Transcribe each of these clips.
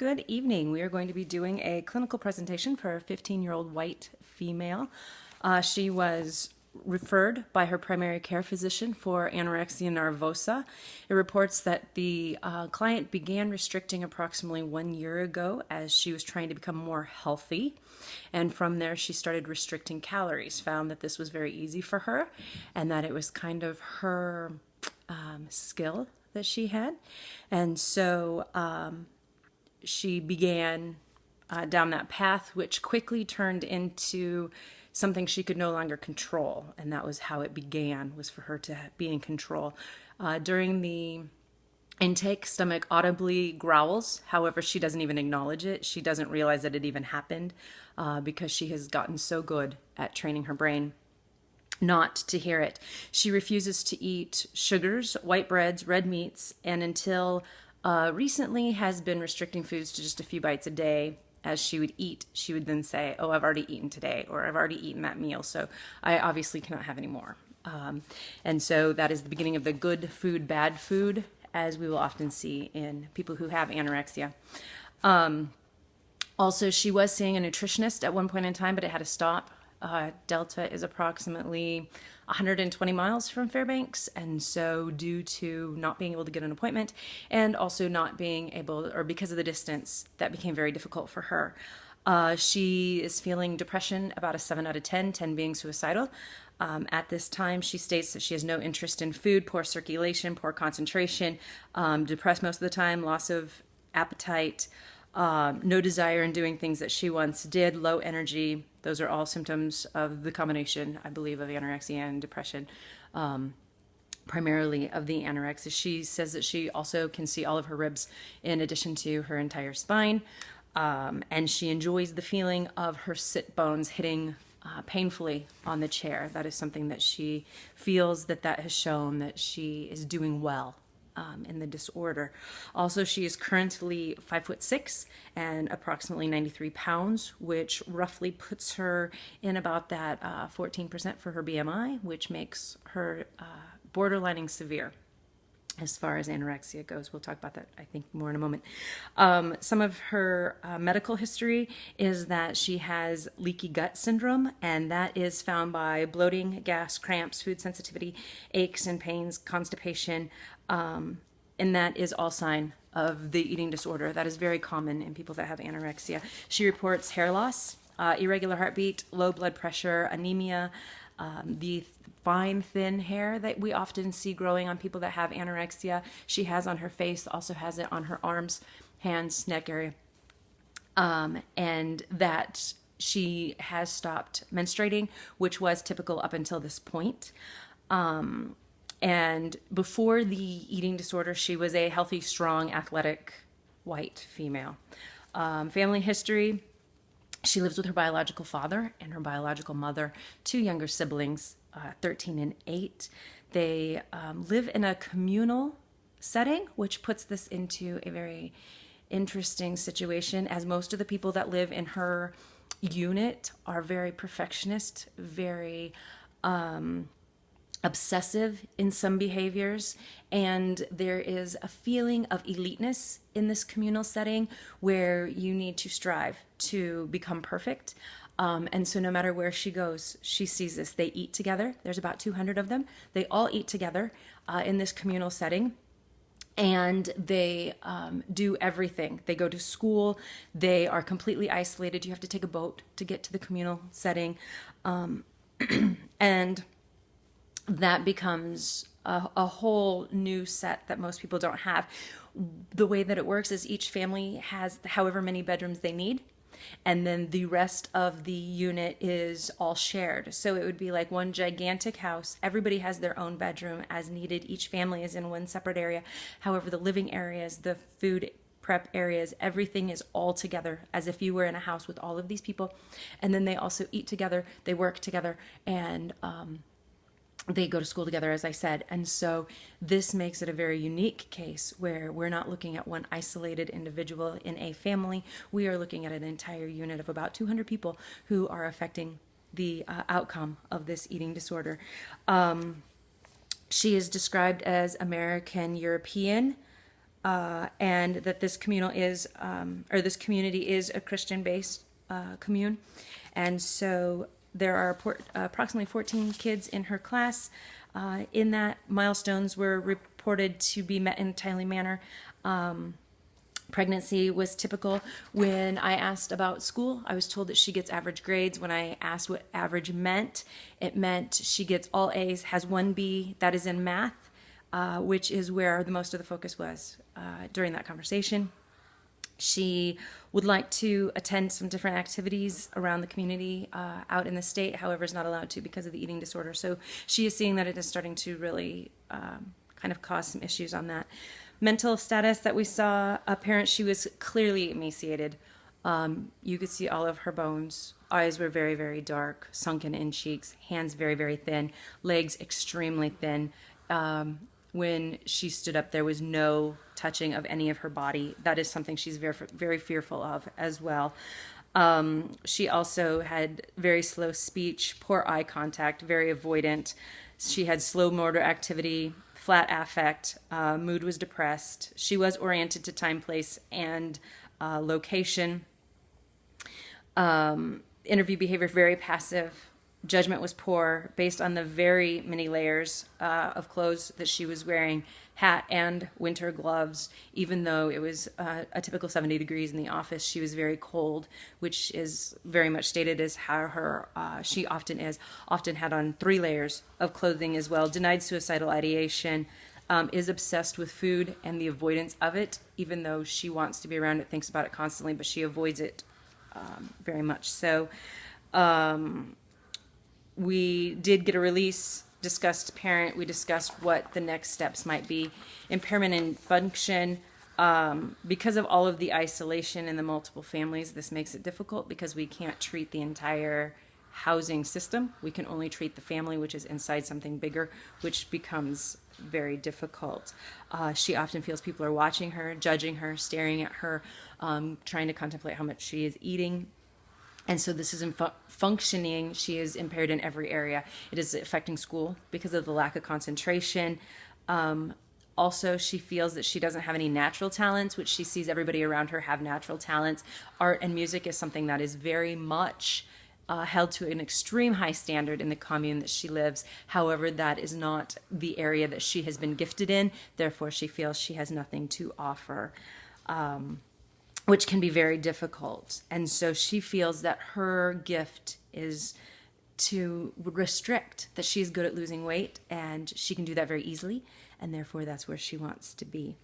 Good evening. We are going to be doing a clinical presentation for a 15-year-old white female. She was referred by her primary care physician for anorexia nervosa. It reports that the client began restricting approximately 1 year ago as she was trying to become more healthy. And from there, she started restricting calories, found that this was very easy for her and that it was kind of her skill that she had. And so she began down that path, which quickly turned into something she could no longer control. And that was how it began, was for her to be in control. During the intake, stomach audibly growls. However, she doesn't even acknowledge it. She doesn't realize that it even happened because she has gotten so good at training her brain not to hear it. She refuses to eat sugars, white breads, red meats, and until recently has been restricting foods to just a few bites a day. As she would eat, she would then say, "Oh, I've already eaten today," or "I've already eaten that meal, so I obviously cannot have any more." And so that is the beginning of the good food, bad food, as we will often see in people who have anorexia. Also, she was seeing a nutritionist at one point in time, but it had to stop. Delta is approximately 120 miles from Fairbanks, and so due to not being able to get an appointment and also not being able, or because of the distance, that became very difficult for her. She is feeling depression, about a 7 out of 10, 10 being suicidal. At this time, she states that she has no interest in food, poor circulation, poor concentration, depressed most of the time, loss of appetite, no desire in doing things that she once did, low energy. Those are all symptoms of the combination, I believe, of anorexia and depression, primarily of the anorexia. She says that she also can see all of her ribs in addition to her entire spine, and she enjoys the feeling of her sit bones hitting painfully on the chair. That is something that she feels that has shown that she is doing well in the disorder. Also, she is currently 5'6" and approximately 93 pounds, which roughly puts her in about that 14% for her BMI, which makes her borderlining severe as far as anorexia goes. We'll talk about that, I think, more in a moment. Some of her medical history is that she has leaky gut syndrome, and that is found by bloating, gas, cramps, food sensitivity, aches and pains, constipation, and that is all sign of the eating disorder. That is very common in people that have anorexia. She reports hair loss, irregular heartbeat, low blood pressure, anemia, the fine, thin hair that we often see growing on people that have anorexia. She has on her face, also has it on her arms, hands, neck area, and that she has stopped menstruating, which was typical up until this point. And before the eating disorder, she was a healthy, strong, athletic, white female. Family history: she lives with her biological father and her biological mother, 2 younger siblings, 13 and 8. They live in a communal setting, which puts this into a very interesting situation, as most of the people that live in her unit are very perfectionist, very obsessive in some behaviors, and there is a feeling of eliteness in this communal setting where you need to strive to become perfect. And so no matter where she goes, she sees this. They eat together. There's about 200 of them. They all eat together in this communal setting. And they do everything. They go to school. They are completely isolated. You have to take a boat to get to the communal setting. And that becomes a whole new set that most people don't have. The way that it works is each family has however many bedrooms they need, and then the rest of the unit is all shared. So it would be like one gigantic house. Everybody has their own bedroom as needed. Each family is in one separate area. However, the living areas, the food prep areas, everything is all together as if you were in a house with all of these people. And then they also eat together, they work together, and they go to school together, as I said. And so this makes it a very unique case where we're not looking at one isolated individual in a family. We are looking at an entire unit of about 200 people who are affecting the outcome of this eating disorder. She is described as American European, and that this this community is a Christian-based commune, and so there are approximately 14 kids in her class. In that, milestones were reported to be met in a timely manner. Pregnancy was typical. When I asked about school, I was told that she gets average grades. When I asked what average meant, it meant she gets all A's, has one B, that is in math, which is where the most of the focus was during that conversation. She would like to attend some different activities around the community out in the state, however, is not allowed to because of the eating disorder. So she is seeing that it is starting to really kind of cause some issues on that. Mental status that we saw, apparent, she was clearly emaciated. You could see all of her bones. Eyes were very, very dark, sunken in cheeks, hands very, very thin, legs extremely thin. When she stood up, there was no touching of any of her body. That is something she's very, very fearful of as well. She also had very slow speech, poor eye contact, very avoidant. She had slow motor activity, flat affect, mood was depressed. She was oriented to time, place, and location. Interview behavior, very passive. Judgment was poor based on the very many layers of clothes that she was wearing, hat and winter gloves. Even though it was a typical 70 degrees in the office, she was very cold, which is very much stated as how she often had on 3 layers of clothing as well. Denied suicidal ideation, is obsessed with food and the avoidance of it, even though she wants to be around it, thinks about it constantly, but she avoids it very much so. We did get a release, discussed parent, we discussed what the next steps might be. Impairment in function, because of all of the isolation in the multiple families, this makes it difficult because we can't treat the entire housing system. We can only treat the family, which is inside something bigger, which becomes very difficult. She often feels people are watching her, judging her, staring at her, trying to contemplate how much she is eating. And so this isn't functioning. She is impaired in every area. It is affecting school because of the lack of concentration. Also, she feels that she doesn't have any natural talents, which she sees everybody around her have natural talents. Art and music is something that is very much held to an extreme high standard in the commune that she lives. However, that is not the area that she has been gifted in. Therefore, she feels she has nothing to offer. Which can be very difficult. And so she feels that her gift is to restrict, that she's good at losing weight and she can do that very easily, and therefore that's where she wants to be.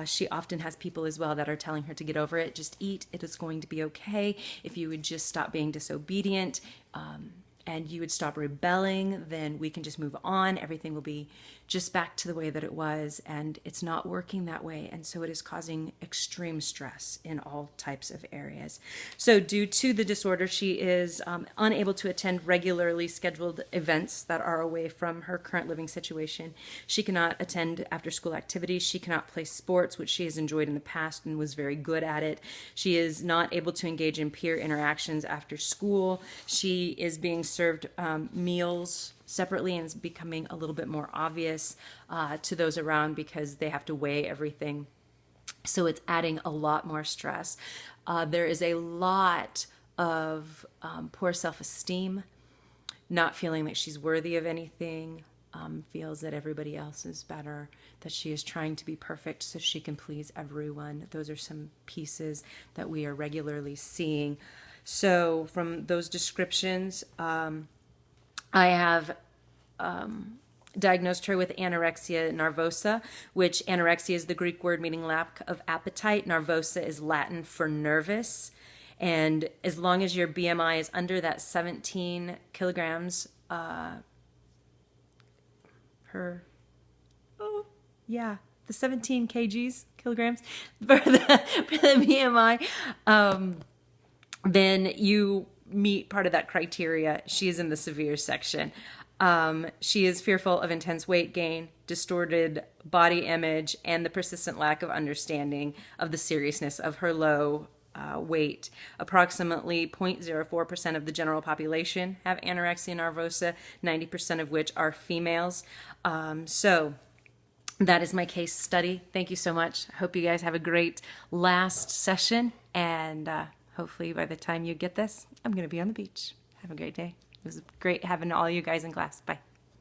She often has people as well that are telling her to get over it, just eat, it is going to be okay. If you would just stop being disobedient and you would stop rebelling, then we can just move on. Everything will be just back to the way that it was, and it's not working that way. And so it is causing extreme stress in all types of areas. So due to the disorder, she is unable to attend regularly scheduled events that are away from her current living situation. She cannot attend after school activities. She cannot play sports, which she has enjoyed in the past and was very good at it. She is not able to engage in peer interactions after school. She is being served meals separately, and it's becoming a little bit more obvious to those around because they have to weigh everything. So it's adding a lot more stress. There is a lot of poor self-esteem, not feeling that she's worthy of anything, feels that everybody else is better, that she is trying to be perfect so she can please everyone. Those are some pieces that we are regularly seeing. So from those descriptions, I have diagnosed her with anorexia nervosa, which anorexia is the Greek word meaning lack of appetite. Nervosa is Latin for nervous. And as long as your BMI is under that 17 kilograms the 17 kilograms for the BMI, then you meet part of that criteria. She is in the severe section. She is fearful of intense weight gain, distorted body image, and the persistent lack of understanding of the seriousness of her low weight. Approximately 0.04% of the general population have anorexia nervosa, 90% of which are females. So that is my case study. Thank you so much. I hope you guys have a great last session, and hopefully by the time you get this, I'm going to be on the beach. Have a great day. It was great having all you guys in class. Bye.